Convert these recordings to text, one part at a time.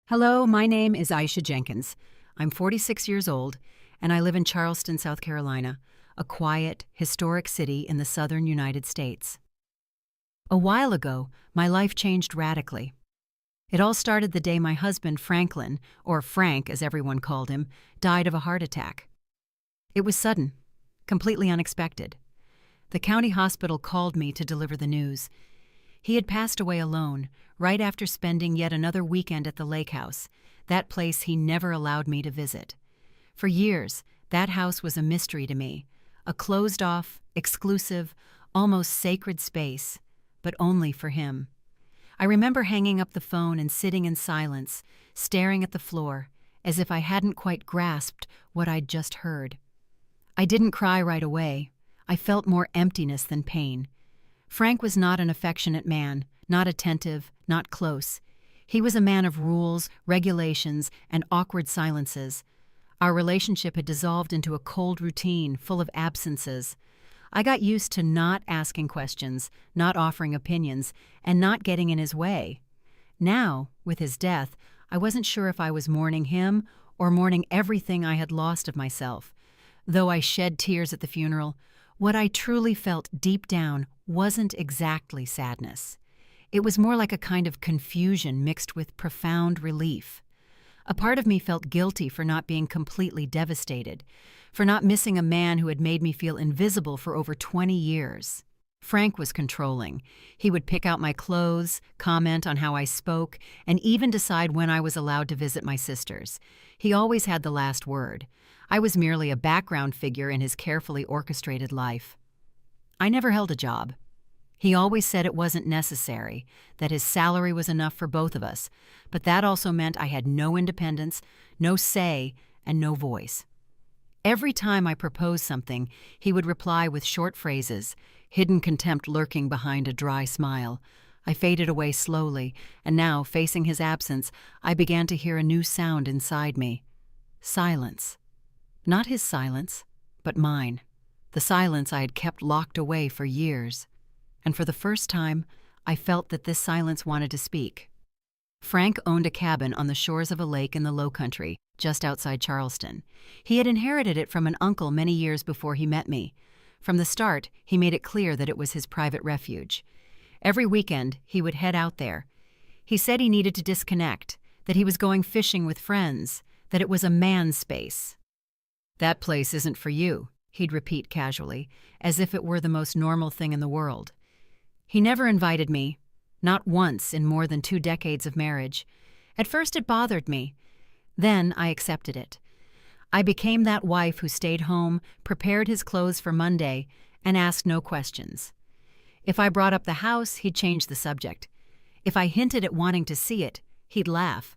Hello, my name is Aisha Jenkins. I'm 46 years old, and I live in Charleston, South Carolina, a quiet, historic city in the southern United States. A while ago, my life changed radically. It all started the day my husband, Franklin, or Frank as everyone called him, died of a heart attack. It was sudden, completely unexpected. The county hospital called me to deliver the news. He had passed away alone, right after spending yet another weekend at the lake house, that place he never allowed me to visit. For years, that house was a mystery to me, a closed-off, exclusive, almost sacred space, but only for him. I remember hanging up the phone and sitting in silence, staring at the floor, as if I hadn't quite grasped what I'd just heard. I didn't cry right away. I felt more emptiness than pain. Frank was not an affectionate man, not attentive, not close. He was a man of rules, regulations, and awkward silences. Our relationship had dissolved into a cold routine full of absences. I got used to not asking questions, not offering opinions, and not getting in his way. Now, with his death, I wasn't sure if I was mourning him or mourning everything I had lost of myself. Though I shed tears at the funeral, what I truly felt deep down wasn't exactly sadness. It was more like a kind of confusion mixed with profound relief. A part of me felt guilty for not being completely devastated, for not missing a man who had made me feel invisible for over 20 years. Frank was controlling. He would pick out my clothes, comment on how I spoke, and even decide when I was allowed to visit my sisters. He always had the last word. I was merely a background figure in his carefully orchestrated life. I never held a job. He always said it wasn't necessary, that his salary was enough for both of us, but that also meant I had no independence, no say, and no voice. Every time I proposed something, he would reply with short phrases, hidden contempt lurking behind a dry smile. I faded away slowly, and now, facing his absence, I began to hear a new sound inside me. Silence. Not his silence, but mine. The silence I had kept locked away for years. And for the first time, I felt that this silence wanted to speak. Frank owned a cabin on the shores of a lake in the Low Country, just outside Charleston. He had inherited it from an uncle many years before he met me. From the start, he made it clear that it was his private refuge. Every weekend, he would head out there. He said he needed to disconnect, that he was going fishing with friends, that it was a man's space. "That place isn't for you," he'd repeat casually, as if it were the most normal thing in the world. He never invited me, not once in more than 2 decades of marriage. At first it bothered me. Then I accepted it. I became that wife who stayed home, prepared his clothes for Monday, and asked no questions. If I brought up the house, he'd change the subject. If I hinted at wanting to see it, he'd laugh.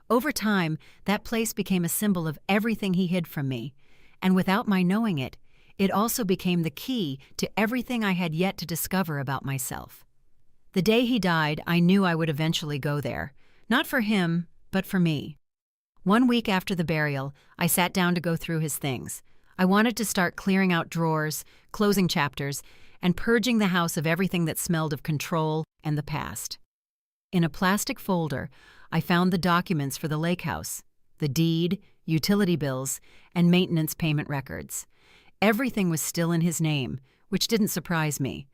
Over time, that place became a symbol of everything he hid from me, and without my knowing it, it also became the key to everything I had yet to discover about myself. The day he died, I knew I would eventually go there, not for him, but for me. 1 week after the burial, I sat down to go through his things. I wanted to start clearing out drawers, closing chapters, and purging the house of everything that smelled of control and the past. In a plastic folder, I found the documents for the lake house, the deed, utility bills, and maintenance payment records. Everything was still in his name, which didn't surprise me.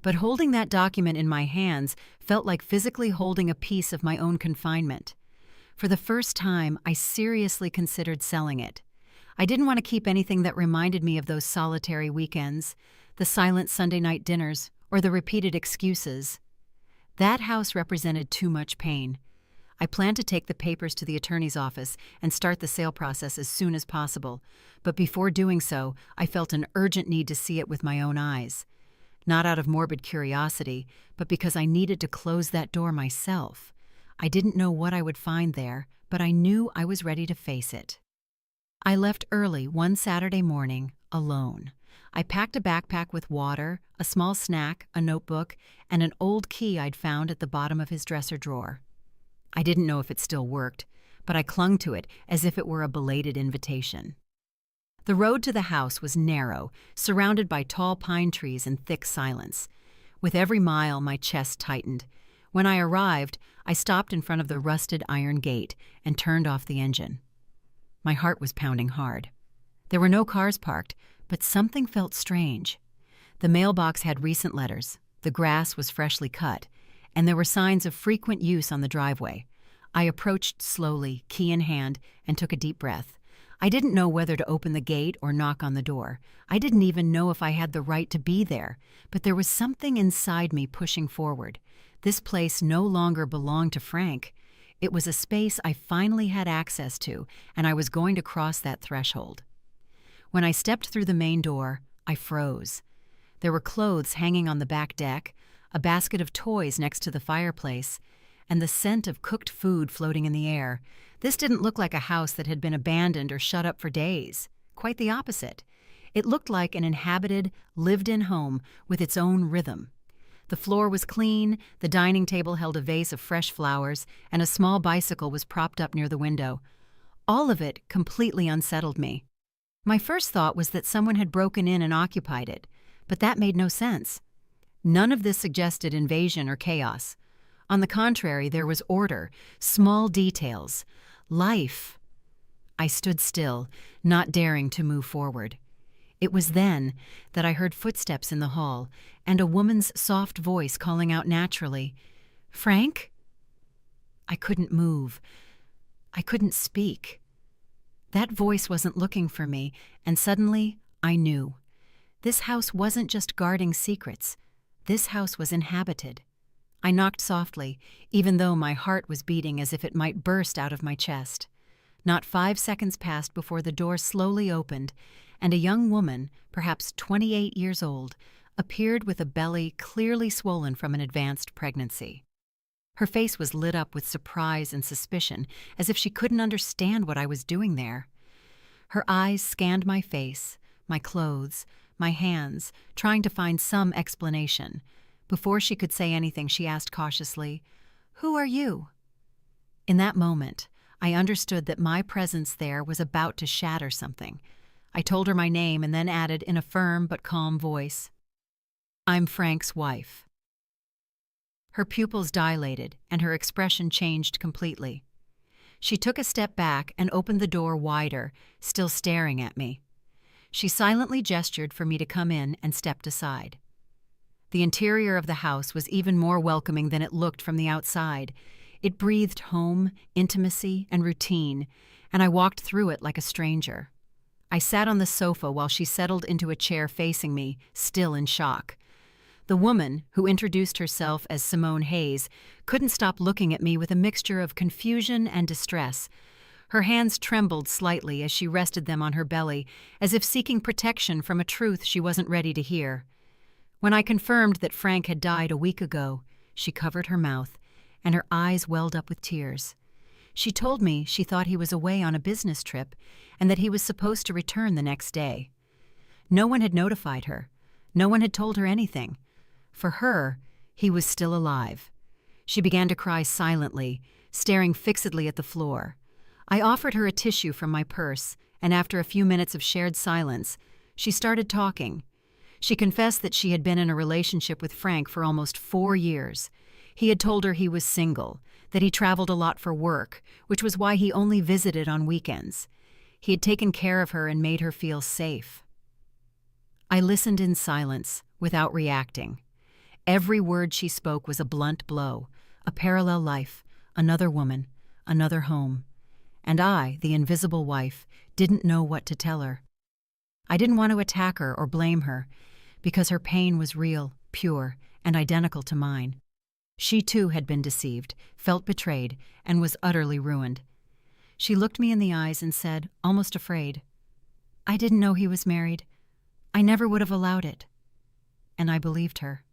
But holding that document in my hands felt like physically holding a piece of my own confinement. For the first time, I seriously considered selling it. I didn't want to keep anything that reminded me of those solitary weekends, the silent Sunday night dinners, or the repeated excuses. That house represented too much pain. I planned to take the papers to the attorney's office and start the sale process as soon as possible, but before doing so, I felt an urgent need to see it with my own eyes. Not out of morbid curiosity, but because I needed to close that door myself. I didn't know what I would find there, but I knew I was ready to face it. I left early one Saturday morning, alone. I packed a backpack with water, a small snack, a notebook, and an old key I'd found at the bottom of his dresser drawer. I didn't know if it still worked, but I clung to it as if it were a belated invitation. The road to the house was narrow, surrounded by tall pine trees and thick silence. With every mile, my chest tightened. When I arrived, I stopped in front of the rusted iron gate and turned off the engine. My heart was pounding hard. There were no cars parked, but something felt strange. The mailbox had recent letters, the grass was freshly cut, and there were signs of frequent use on the driveway. I approached slowly, key in hand, and took a deep breath. I didn't know whether to open the gate or knock on the door. I didn't even know if I had the right to be there, but there was something inside me pushing forward. This place no longer belonged to Frank. It was a space I finally had access to, and I was going to cross that threshold. When I stepped through the main door, I froze. There were clothes hanging on the back deck, a basket of toys next to the fireplace, and the scent of cooked food floating in the air. This didn't look like a house that had been abandoned or shut up for days. Quite the opposite. It looked like an inhabited, lived-in home with its own rhythm. The floor was clean, the dining table held a vase of fresh flowers, and a small bicycle was propped up near the window. All of it completely unsettled me. My first thought was that someone had broken in and occupied it, but that made no sense. None of this suggested invasion or chaos. On the contrary, there was order, small details, life. I stood still, not daring to move forward. It was then that I heard footsteps in the hall and a woman's soft voice calling out naturally, "Frank?" I couldn't move. I couldn't speak. That voice wasn't looking for me, and suddenly I knew. This house wasn't just guarding secrets. This house was inhabited. I knocked softly, even though my heart was beating as if it might burst out of my chest. Not 5 seconds passed before the door slowly opened, and a young woman, perhaps 28 years old, appeared with a belly clearly swollen from an advanced pregnancy. Her face was lit up with surprise and suspicion, as if she couldn't understand what I was doing there. Her eyes scanned my face, my clothes, my hands, trying to find some explanation. Before she could say anything, she asked cautiously, "Who are you?" In that moment, I understood that my presence there was about to shatter something. I told her my name and then added in a firm but calm voice, "I'm Frank's wife." Her pupils dilated and her expression changed completely. She took a step back and opened the door wider, still staring at me. She silently gestured for me to come in and stepped aside. The interior of the house was even more welcoming than it looked from the outside. It breathed home, intimacy, and routine, and I walked through it like a stranger. I sat on the sofa while she settled into a chair facing me, still in shock. The woman, who introduced herself as Simone Hayes, couldn't stop looking at me with a mixture of confusion and distress. Her hands trembled slightly as she rested them on her belly, as if seeking protection from a truth she wasn't ready to hear. When I confirmed that Frank had died a week ago, she covered her mouth, and her eyes welled up with tears. She told me she thought he was away on a business trip and that he was supposed to return the next day. No one had notified her. No one had told her anything. For her, he was still alive. She began to cry silently, staring fixedly at the floor. I offered her a tissue from my purse, and after a few minutes of shared silence, she started talking. She confessed that she had been in a relationship with Frank for almost 4 years. He had told her he was single, that he traveled a lot for work, which was why he only visited on weekends. He had taken care of her and made her feel safe. I listened in silence, without reacting. Every word she spoke was a blunt blow, a parallel life, another woman, another home. And I, the invisible wife, didn't know what to tell her. I didn't want to attack her or blame her, because her pain was real, pure, and identical to mine. She too had been deceived, felt betrayed, and was utterly ruined. She looked me in the eyes and said, almost afraid, "I didn't know he was married. I never would have allowed it." And I believed her,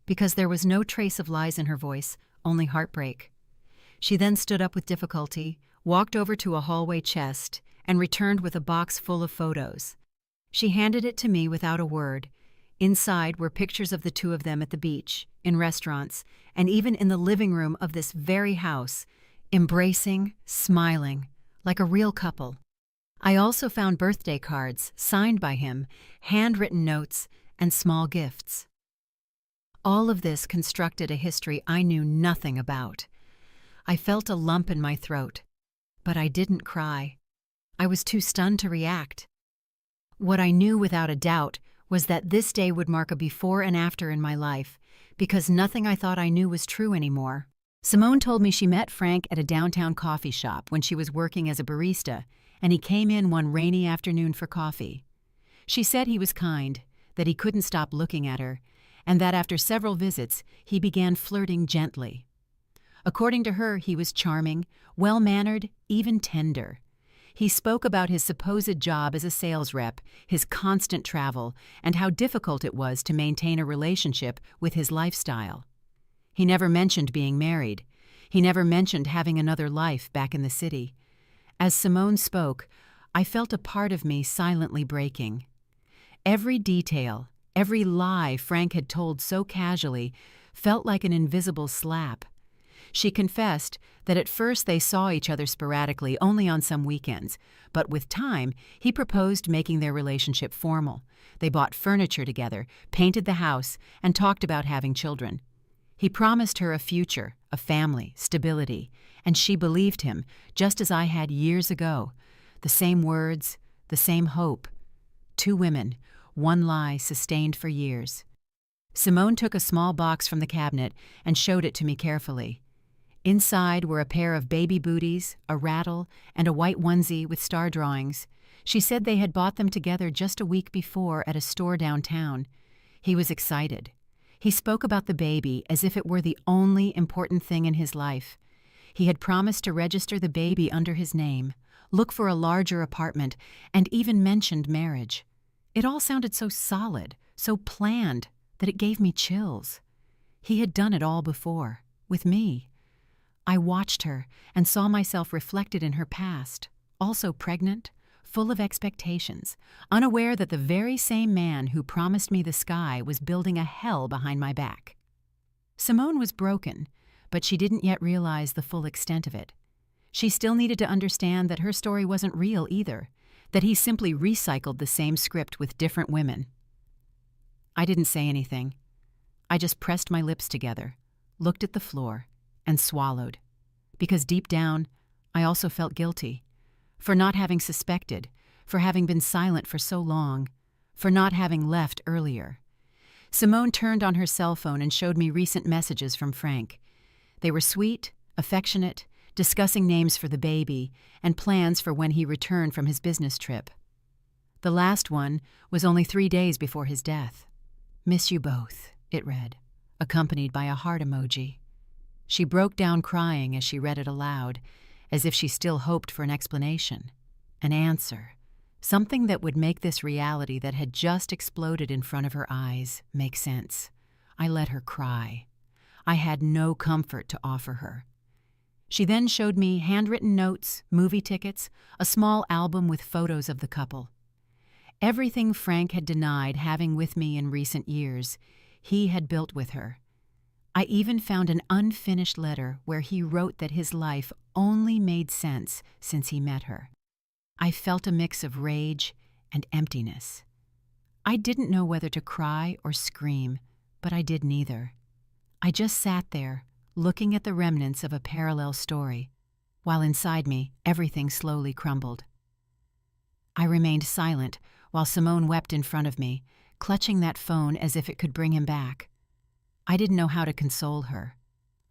because there was no trace of lies in her voice, only heartbreak. She then stood up with difficulty, walked over to a hallway chest, and returned with a box full of photos. She handed it to me without a word. Inside were pictures of the two of them at the beach, in restaurants, and even in the living room of this very house, embracing, smiling, like a real couple. I also found birthday cards, signed by him, handwritten notes, and small gifts. All of this constructed a history I knew nothing about. I felt a lump in my throat, but I didn't cry. I was too stunned to react. What I knew without a doubt was that this day would mark a before and after in my life, because nothing I thought I knew was true anymore. Simone told me she met Frank at a downtown coffee shop when she was working as a barista, and he came in one rainy afternoon for coffee. She said he was kind, that he couldn't stop looking at her, and that after several visits, he began flirting gently. According to her, he was charming, well-mannered, even tender. He spoke about his supposed job as a sales rep, his constant travel, and how difficult it was to maintain a relationship with his lifestyle. He never mentioned being married. He never mentioned having another life back in the city. As Simone spoke, I felt a part of me silently breaking. Every detail, every lie Frank had told so casually felt like an invisible slap. She confessed that at first they saw each other sporadically, only on some weekends, but with time, he proposed making their relationship formal. They bought furniture together, painted the house, and talked about having children. He promised her a future, a family, stability, and she believed him, just as I had years ago. The same words, the same hope. Two women, one lie sustained for years. Simone took a small box from the cabinet and showed it to me carefully. Inside were a pair of baby booties, a rattle, and a white onesie with star drawings. She said they had bought them together just a week before at a store downtown. He was excited. He spoke about the baby as if it were the only important thing in his life. He had promised to register the baby under his name, look for a larger apartment, and even mentioned marriage. It all sounded so solid, so planned, that it gave me chills. He had done it all before, with me. I watched her and saw myself reflected in her past, also pregnant, full of expectations, unaware that the very same man who promised me the sky was building a hell behind my back. Simone was broken, but she didn't yet realize the full extent of it. She still needed to understand that her story wasn't real either, that he simply recycled the same script with different women. I didn't say anything. I just pressed my lips together, looked at the floor, and swallowed. Because deep down, I also felt guilty. For not having suspected, for having been silent for so long, for not having left earlier. Simone turned on her cell phone and showed me recent messages from Frank. They were sweet, affectionate, discussing names for the baby and plans for when he returned from his business trip. The last one was only 3 days before his death. "Miss you both," it read, accompanied by a heart emoji. She broke down crying as she read it aloud, as if she still hoped for an explanation, an answer, something that would make this reality that had just exploded in front of her eyes make sense. I let her cry. I had no comfort to offer her. She then showed me handwritten notes, movie tickets, a small album with photos of the couple. Everything Frank had denied having with me in recent years, he had built with her. I even found an unfinished letter where he wrote that his life only made sense since he met her. I felt a mix of rage and emptiness. I didn't know whether to cry or scream, but I did neither. I just sat there, looking at the remnants of a parallel story, while inside me everything slowly crumbled. I remained silent while Simone wept in front of me, clutching that phone as if it could bring him back. I didn't know how to console her.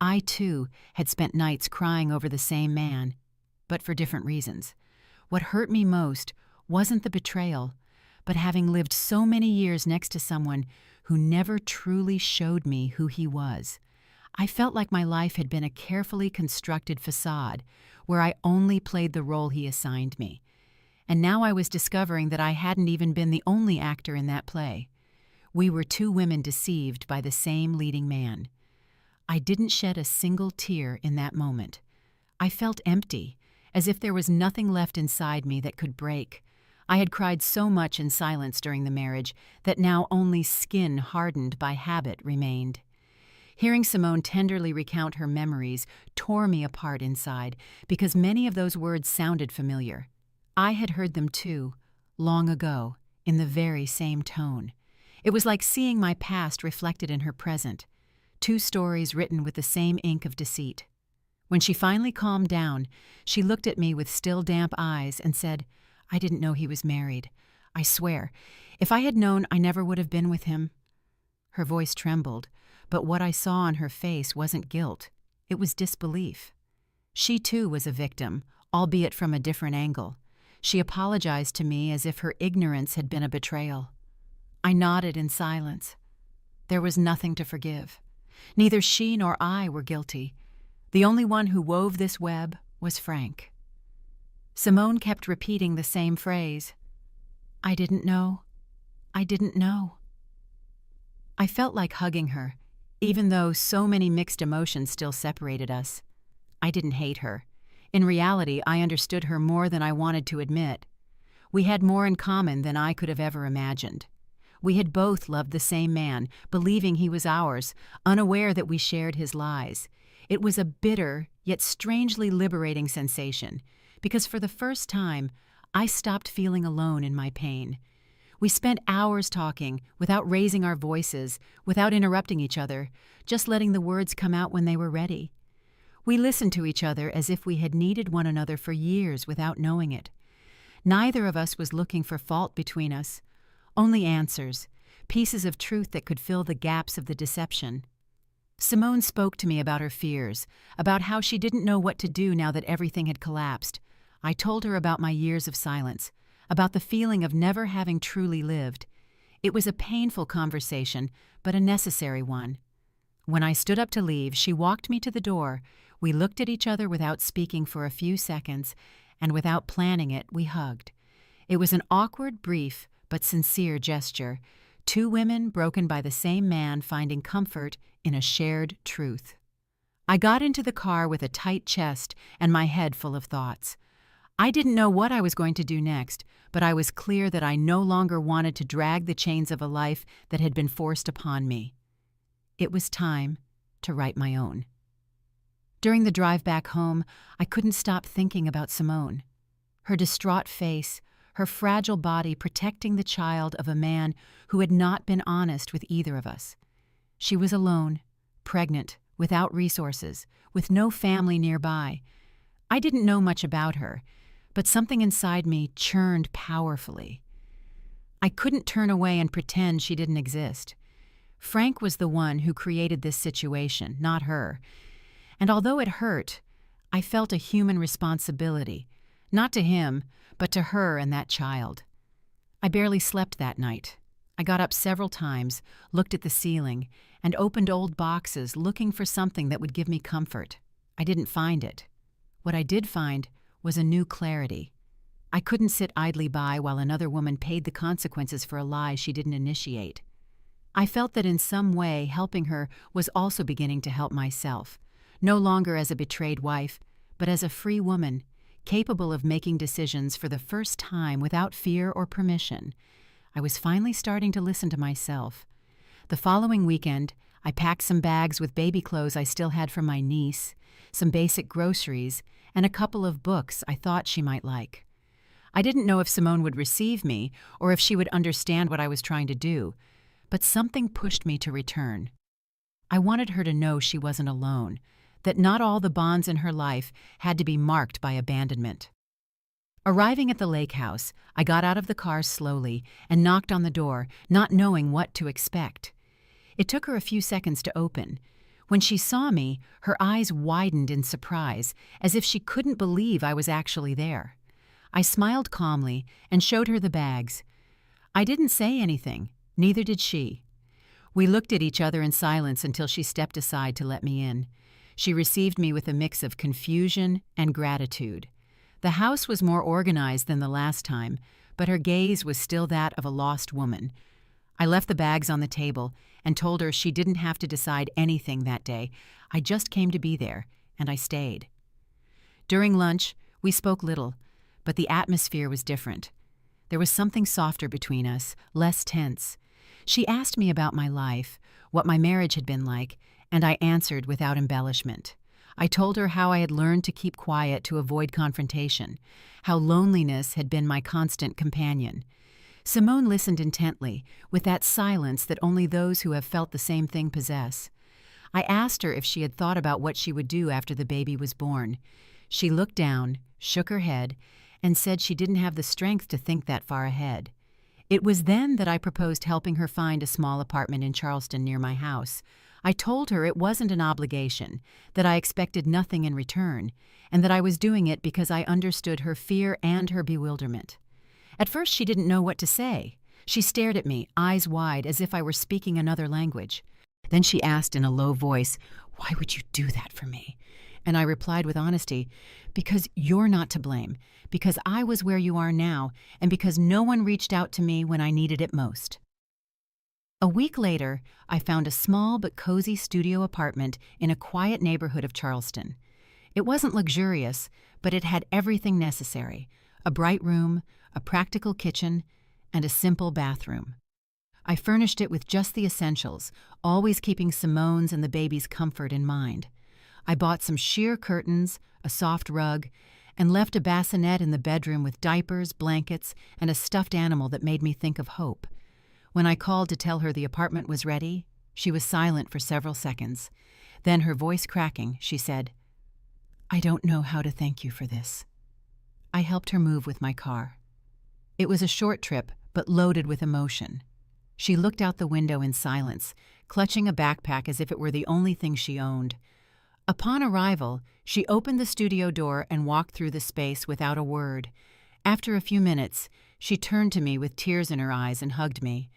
I, too, had spent nights crying over the same man, but for different reasons. What hurt me most wasn't the betrayal, but having lived so many years next to someone who never truly showed me who he was. I felt like my life had been a carefully constructed facade where I only played the role he assigned me. And now I was discovering that I hadn't even been the only actor in that play. We were two women deceived by the same leading man. I didn't shed a single tear in that moment. I felt empty, as if there was nothing left inside me that could break. I had cried so much in silence during the marriage that now only skin hardened by habit remained. Hearing Simone tenderly recount her memories tore me apart inside because many of those words sounded familiar. I had heard them too, long ago, in the very same tone. It was like seeing my past reflected in her present, two stories written with the same ink of deceit. When she finally calmed down, she looked at me with still damp eyes and said, "I didn't know he was married. I swear, if I had known, I never would have been with him." Her voice trembled, but what I saw on her face wasn't guilt. It was disbelief. She too was a victim, albeit from a different angle. She apologized to me as if her ignorance had been a betrayal. I nodded in silence. There was nothing to forgive. Neither she nor I were guilty. The only one who wove this web was Frank. Simone kept repeating the same phrase. "I didn't know. I didn't know." I felt like hugging her, even though so many mixed emotions still separated us. I didn't hate her. In reality, I understood her more than I wanted to admit. We had more in common than I could have ever imagined. We had both loved the same man, believing he was ours, unaware that we shared his lies. It was a bitter, yet strangely liberating sensation, because for the first time, I stopped feeling alone in my pain. We spent hours talking, without raising our voices, without interrupting each other, just letting the words come out when they were ready. We listened to each other as if we had needed one another for years without knowing it. Neither of us was looking for fault between us, only answers, pieces of truth that could fill the gaps of the deception. Simone spoke to me about her fears, about how she didn't know what to do now that everything had collapsed. I told her about my years of silence, about the feeling of never having truly lived. It was a painful conversation, but a necessary one. When I stood up to leave, she walked me to the door. We looked at each other without speaking for a few seconds, and without planning it, we hugged. It was an awkward, brief, but sincere gesture. Two women broken by the same man finding comfort in a shared truth. I got into the car with a tight chest and my head full of thoughts. I didn't know what I was going to do next, but I was clear that I no longer wanted to drag the chains of a life that had been forced upon me. It was time to write my own. During the drive back home, I couldn't stop thinking about Simone. Her distraught face, her fragile body protecting the child of a man who had not been honest with either of us. She was alone, pregnant, without resources, with no family nearby. I didn't know much about her, but something inside me churned powerfully. I couldn't turn away and pretend she didn't exist. Frank was the one who created this situation, not her. And although it hurt, I felt a human responsibility, not to him, but to her and that child. I barely slept that night. I got up several times, looked at the ceiling, and opened old boxes looking for something that would give me comfort. I didn't find it. What I did find was a new clarity. I couldn't sit idly by while another woman paid the consequences for a lie she didn't initiate. I felt that in some way helping her was also beginning to help myself, no longer as a betrayed wife, but as a free woman, capable of making decisions for the first time without fear or permission. I was finally starting to listen to myself. The following weekend, I packed some bags with baby clothes I still had from my niece, some basic groceries, and a couple of books I thought she might like. I didn't know if Simone would receive me or if she would understand what I was trying to do, but something pushed me to return. I wanted her to know she wasn't alone, that not all the bonds in her life had to be marked by abandonment. Arriving at the lake house, I got out of the car slowly and knocked on the door, not knowing what to expect. It took her a few seconds to open. When she saw me, her eyes widened in surprise, as if she couldn't believe I was actually there. I smiled calmly and showed her the bags. I didn't say anything, neither did she. We looked at each other in silence until she stepped aside to let me in. She received me with a mix of confusion and gratitude. The house was more organized than the last time, but her gaze was still that of a lost woman. I left the bags on the table and told her she didn't have to decide anything that day. I just came to be there, and I stayed. During lunch, we spoke little, but the atmosphere was different. There was something softer between us, less tense. She asked me about my life, what my marriage had been like, and I answered without embellishment. I told her how I had learned to keep quiet to avoid confrontation, how loneliness had been my constant companion. Simone listened intently, with that silence that only those who have felt the same thing possess. I asked her if she had thought about what she would do after the baby was born. She looked down, shook her head, and said she didn't have the strength to think that far ahead. It was then that I proposed helping her find a small apartment in Charleston near my house. I told her it wasn't an obligation, that I expected nothing in return, and that I was doing it because I understood her fear and her bewilderment. At first she didn't know what to say. She stared at me, eyes wide, as if I were speaking another language. Then she asked in a low voice, "Why would you do that for me?" And I replied with honesty, "Because you're not to blame, because I was where you are now, and because no one reached out to me when I needed it most." A week later, I found a small but cozy studio apartment in a quiet neighborhood of Charleston. It wasn't luxurious, but it had everything necessary: a bright room, a practical kitchen, and a simple bathroom. I furnished it with just the essentials, always keeping Simone's and the baby's comfort in mind. I bought some sheer curtains, a soft rug, and left a bassinet in the bedroom with diapers, blankets, and a stuffed animal that made me think of hope. When I called to tell her the apartment was ready, she was silent for several seconds. Then, her voice cracking, she said, "I don't know how to thank you for this." I helped her move with my car. It was a short trip, but loaded with emotion. She looked out the window in silence, clutching a backpack as if it were the only thing she owned. Upon arrival, she opened the studio door and walked through the space without a word. After a few minutes, she turned to me with tears in her eyes and hugged me.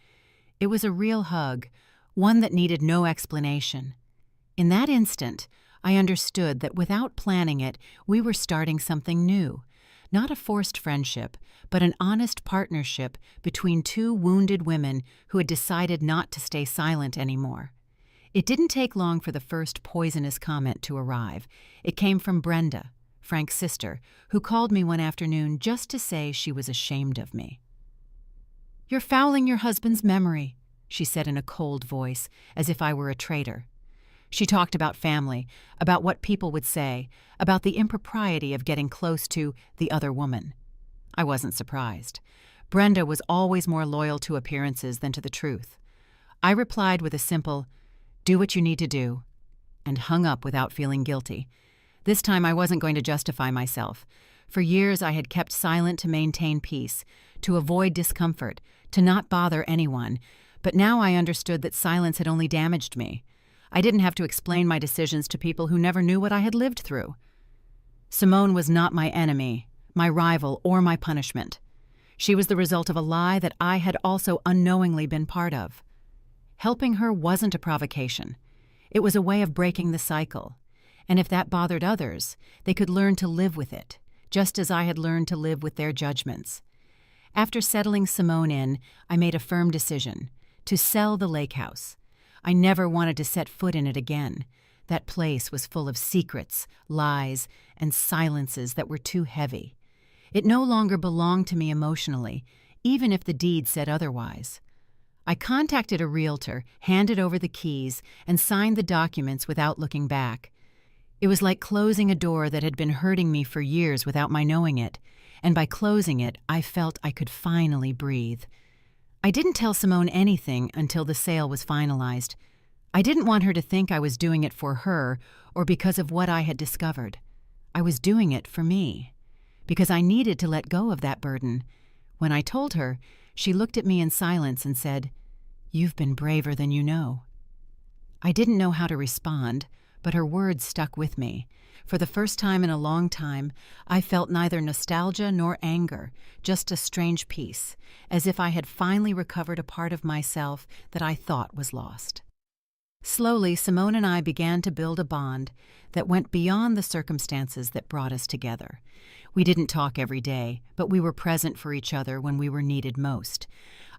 It was a real hug, one that needed no explanation. In that instant, I understood that without planning it, we were starting something new. Not a forced friendship, but an honest partnership between two wounded women who had decided not to stay silent anymore. It didn't take long for the first poisonous comment to arrive. It came from Brenda, Frank's sister, who called me one afternoon just to say she was ashamed of me. "You're fouling your husband's memory," she said in a cold voice, as if I were a traitor. She talked about family, about what people would say, about the impropriety of getting close to the other woman. I wasn't surprised. Brenda was always more loyal to appearances than to the truth. I replied with a simple, "Do what you need to do," and hung up without feeling guilty. This time I wasn't going to justify myself. For years I had kept silent to maintain peace, to avoid discomfort, to not bother anyone, but now I understood that silence had only damaged me. I didn't have to explain my decisions to people who never knew what I had lived through. Simone was not my enemy, my rival, or my punishment. She was the result of a lie that I had also unknowingly been part of. Helping her wasn't a provocation. It was a way of breaking the cycle. And if that bothered others, they could learn to live with it, just as I had learned to live with their judgments. After settling Simone in, I made a firm decision: to sell the lake house. I never wanted to set foot in it again. That place was full of secrets, lies, and silences that were too heavy. It no longer belonged to me emotionally, even if the deed said otherwise. I contacted a realtor, handed over the keys, and signed the documents without looking back. It was like closing a door that had been hurting me for years without my knowing it, and by closing it, I felt I could finally breathe. I didn't tell Simone anything until the sale was finalized. I didn't want her to think I was doing it for her or because of what I had discovered. I was doing it for me, because I needed to let go of that burden. When I told her, she looked at me in silence and said, "You've been braver than you know." I didn't know how to respond, but her words stuck with me. For the first time in a long time, I felt neither nostalgia nor anger, just a strange peace, as if I had finally recovered a part of myself that I thought was lost. Slowly, Simone and I began to build a bond that went beyond the circumstances that brought us together. We didn't talk every day, but we were present for each other when we were needed most.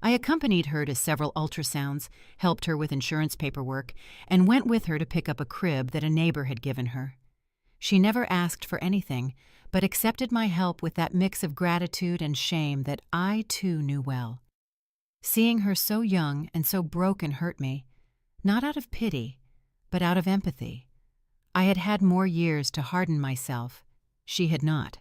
I accompanied her to several ultrasounds, helped her with insurance paperwork, and went with her to pick up a crib that a neighbor had given her. She never asked for anything, but accepted my help with that mix of gratitude and shame that I, too, knew well. Seeing her so young and so broken hurt me, not out of pity, but out of empathy. I had had more years to harden myself. She had not.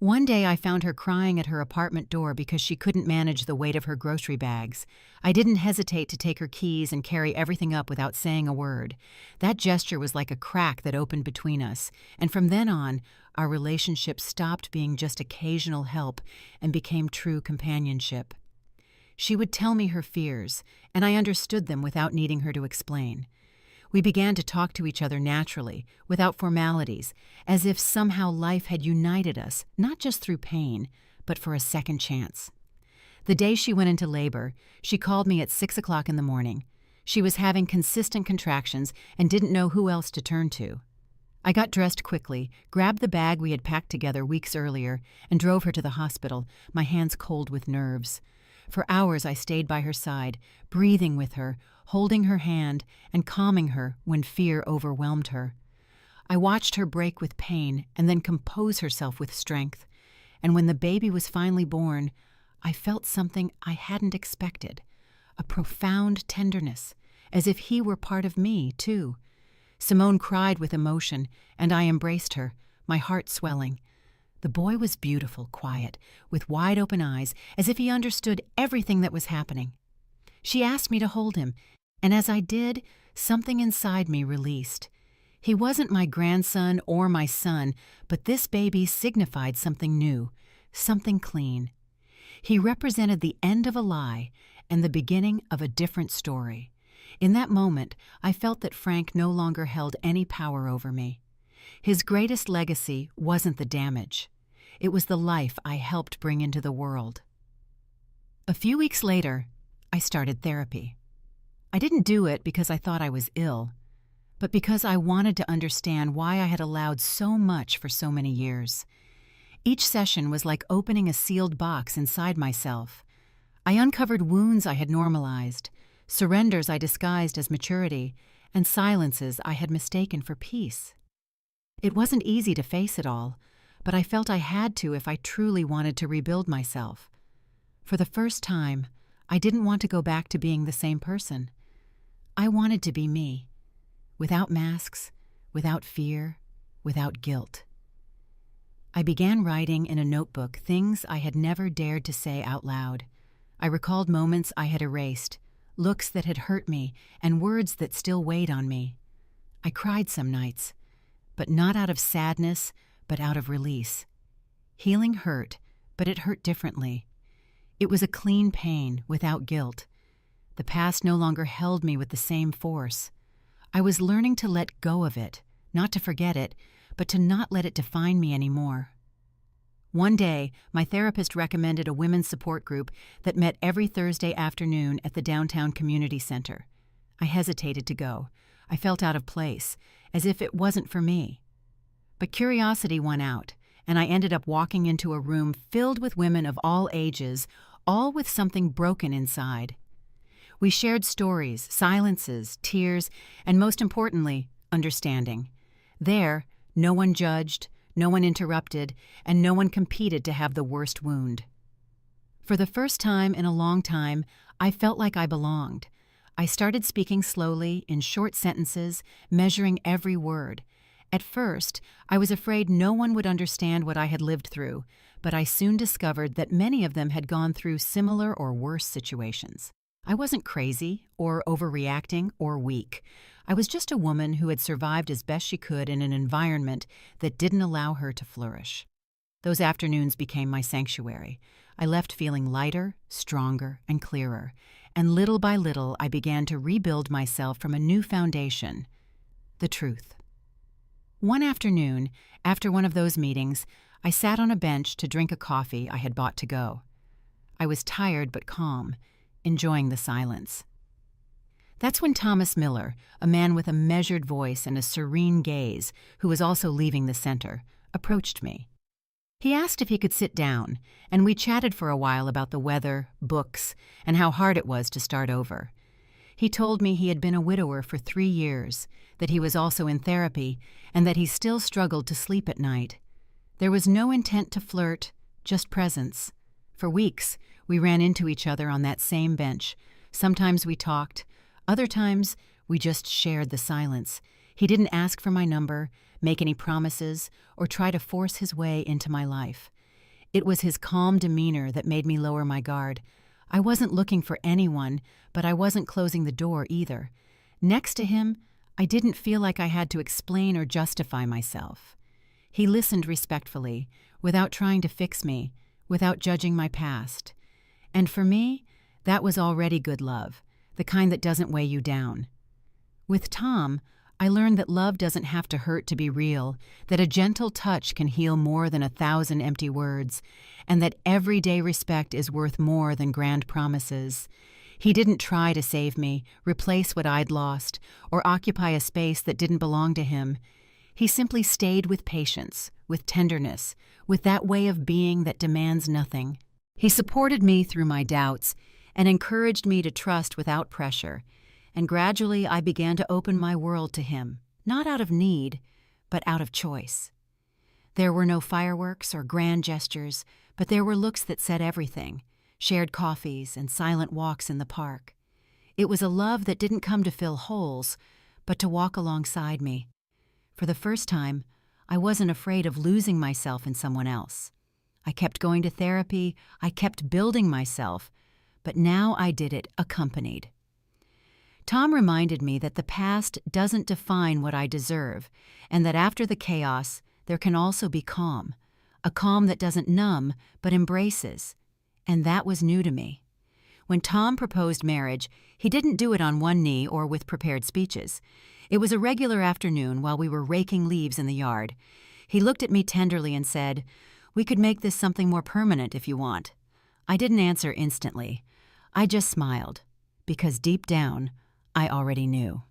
One day I found her crying at her apartment door because she couldn't manage the weight of her grocery bags. I didn't hesitate to take her keys and carry everything up without saying a word. That gesture was like a crack that opened between us, and from then on, our relationship stopped being just occasional help and became true companionship. She would tell me her fears, and I understood them without needing her to explain. We began to talk to each other naturally, without formalities, as if somehow life had united us, not just through pain, but for a second chance. The day she went into labor, she called me at 6 o'clock in the morning. She was having consistent contractions and didn't know who else to turn to. I got dressed quickly, grabbed the bag we had packed together weeks earlier, and drove her to the hospital, my hands cold with nerves. For hours I stayed by her side, breathing with her, holding her hand, and calming her when fear overwhelmed her. I watched her break with pain and then compose herself with strength. And when the baby was finally born, I felt something I hadn't expected, a profound tenderness, as if he were part of me, too. Simone cried with emotion, and I embraced her, my heart swelling. The boy was beautiful, quiet, with wide-open eyes, as if he understood everything that was happening. She asked me to hold him, and as I did, something inside me released. He wasn't my grandson or my son, but this baby signified something new, something clean. He represented the end of a lie and the beginning of a different story. In that moment, I felt that Frank no longer held any power over me. His greatest legacy wasn't the damage. It was the life I helped bring into the world. A few weeks later, I started therapy. I didn't do it because I thought I was ill, but because I wanted to understand why I had allowed so much for so many years. Each session was like opening a sealed box inside myself. I uncovered wounds I had normalized, surrenders I disguised as maturity, and silences I had mistaken for peace. It wasn't easy to face it all, but I felt I had to if I truly wanted to rebuild myself. For the first time, I didn't want to go back to being the same person. I wanted to be me, without masks, without fear, without guilt. I began writing in a notebook things I had never dared to say out loud. I recalled moments I had erased, looks that had hurt me, and words that still weighed on me. I cried some nights, but not out of sadness, but out of release. Healing hurt, but it hurt differently. It was a clean pain, without guilt. The past no longer held me with the same force. I was learning to let go of it, not to forget it, but to not let it define me anymore. One day, my therapist recommended a women's support group that met every Thursday afternoon at the downtown community center. I hesitated to go. I felt out of place, as if it wasn't for me. But curiosity won out, and I ended up walking into a room filled with women of all ages, all with something broken inside. We shared stories, silences, tears, and most importantly, understanding. There, no one judged, no one interrupted, and no one competed to have the worst wound. For the first time in a long time, I felt like I belonged. I started speaking slowly, in short sentences, measuring every word. At first, I was afraid no one would understand what I had lived through, but I soon discovered that many of them had gone through similar or worse situations. I wasn't crazy, or overreacting, or weak. I was just a woman who had survived as best she could in an environment that didn't allow her to flourish. Those afternoons became my sanctuary. I left feeling lighter, stronger, and clearer, and little by little I began to rebuild myself from a new foundation: the truth. One afternoon, after one of those meetings, I sat on a bench to drink a coffee I had bought to go. I was tired but calm, enjoying the silence. That's when Thomas Miller, a man with a measured voice and a serene gaze, who was also leaving the center, approached me. He asked if he could sit down, and we chatted for a while about the weather, books, and how hard it was to start over. He told me he had been a widower for 3 years, that he was also in therapy, and that he still struggled to sleep at night. There was no intent to flirt, just presence. For weeks, we ran into each other on that same bench. Sometimes we talked. Other times, we just shared the silence. He didn't ask for my number, make any promises, or try to force his way into my life. It was his calm demeanor that made me lower my guard. I wasn't looking for anyone, but I wasn't closing the door either. Next to him, I didn't feel like I had to explain or justify myself. He listened respectfully, without trying to fix me, without judging my past. And for me, that was already good love, the kind that doesn't weigh you down. With Tom, I learned that love doesn't have to hurt to be real, that a gentle touch can heal more than 1,000 empty words, and that everyday respect is worth more than grand promises. He didn't try to save me, replace what I'd lost, or occupy a space that didn't belong to him. He simply stayed with patience, with tenderness, with that way of being that demands nothing. He supported me through my doubts and encouraged me to trust without pressure, and gradually I began to open my world to him, not out of need, but out of choice. There were no fireworks or grand gestures, but there were looks that said everything, shared coffees and silent walks in the park. It was a love that didn't come to fill holes, but to walk alongside me. For the first time, I wasn't afraid of losing myself in someone else. I kept going to therapy, I kept building myself, but now I did it accompanied. Tom reminded me that the past doesn't define what I deserve, and that after the chaos, there can also be calm, a calm that doesn't numb, but embraces. And that was new to me. When Tom proposed marriage, he didn't do it on one knee or with prepared speeches. It was a regular afternoon while we were raking leaves in the yard. He looked at me tenderly and said, "We could make this something more permanent if you want." I didn't answer instantly. I just smiled, because deep down, I already knew.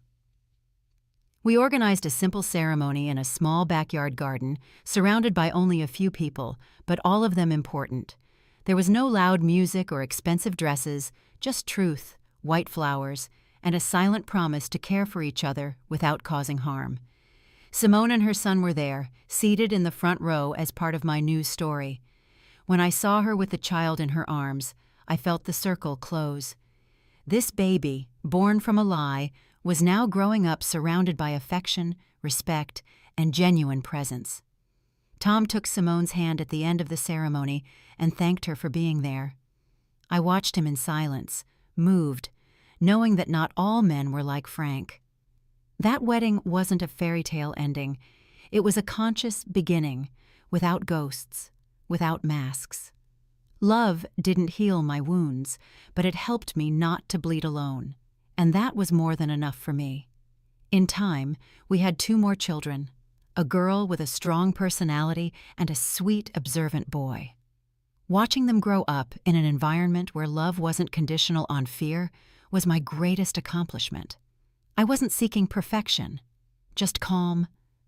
We organized a simple ceremony in a small backyard garden, surrounded by only a few people, but all of them important. There was no loud music or expensive dresses, just truth, white flowers, and a silent promise to care for each other without causing harm. Simone and her son were there, seated in the front row as part of my news story. When I saw her with the child in her arms, I felt the circle close. This baby, born from a lie, was now growing up surrounded by affection, respect, and genuine presence. Tom took Simone's hand at the end of the ceremony and thanked her for being there. I watched him in silence, moved, knowing that not all men were like Frank. That wedding wasn't a fairy tale ending. It was a conscious beginning, without ghosts, without masks. Love didn't heal my wounds, but it helped me not to bleed alone, and that was more than enough for me. In time, we had 2 more children, a girl with a strong personality and a sweet, observant boy. Watching them grow up in an environment where love wasn't conditional on fear was my greatest accomplishment. I wasn't seeking perfection, just calm,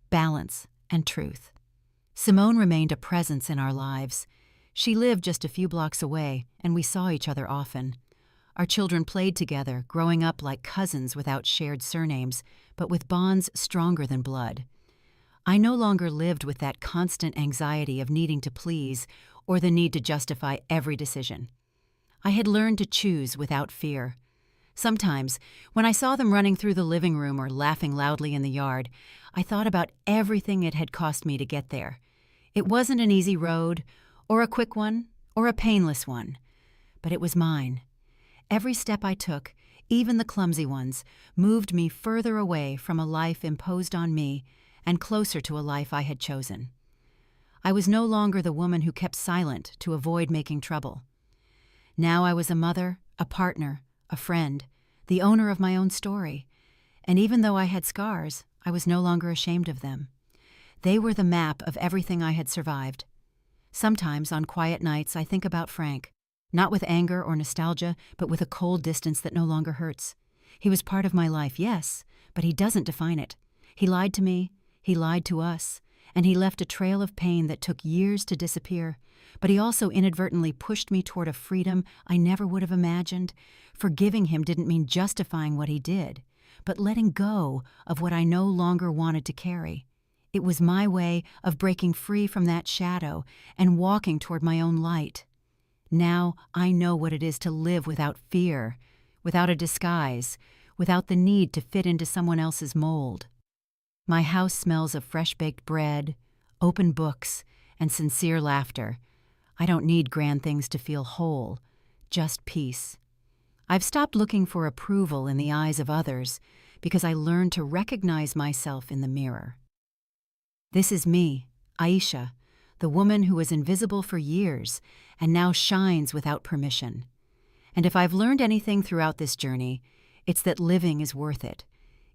balance, and truth. Simone remained a presence in our lives. She lived just a few blocks away, and we saw each other often. Our children played together, growing up like cousins without shared surnames, but with bonds stronger than blood. I no longer lived with that constant anxiety of needing to please or the need to justify every decision. I had learned to choose without fear. Sometimes, when I saw them running through the living room or laughing loudly in the yard, I thought about everything it had cost me to get there. It wasn't an easy road, or a quick one, or a painless one, but it was mine. Every step I took, even the clumsy ones, moved me further away from a life imposed on me and closer to a life I had chosen. I was no longer the woman who kept silent to avoid making trouble. Now I was a mother, a partner, a friend, the owner of my own story, and even though I had scars, I was no longer ashamed of them. They were the map of everything I had survived. Sometimes, on quiet nights, I think about Frank, not with anger or nostalgia, but with a cold distance that no longer hurts. He was part of my life, yes, but he doesn't define it. He lied to me, he lied to us, and he left a trail of pain that took years to disappear. But he also inadvertently pushed me toward a freedom I never would have imagined. Forgiving him didn't mean justifying what he did, but letting go of what I no longer wanted to carry. It was my way of breaking free from that shadow and walking toward my own light. Now I know what it is to live without fear, without a disguise, without the need to fit into someone else's mold. My house smells of fresh-baked bread, open books, and sincere laughter. I don't need grand things to feel whole, just peace. I've stopped looking for approval in the eyes of others because I learned to recognize myself in the mirror. This is me, Aisha, the woman who was invisible for years and now shines without permission. And if I've learned anything throughout this journey, it's that living is worth it,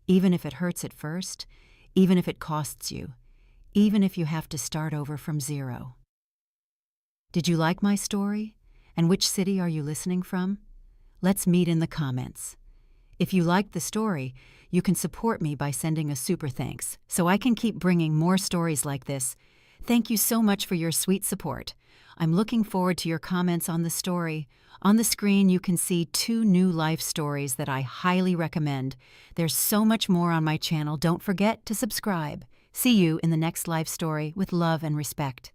even if it hurts at first, even if it costs you, even if you have to start over from zero. Did you like my story? And which city are you listening from? Let's meet in the comments. If you liked the story, you can support me by sending a super thanks so I can keep bringing more stories like this. Thank you so much for your sweet support. I'm looking forward to your comments on the story. On the screen, you can see 2 new life stories that I highly recommend. There's so much more on my channel. Don't forget to subscribe. See you in the next life story with love and respect.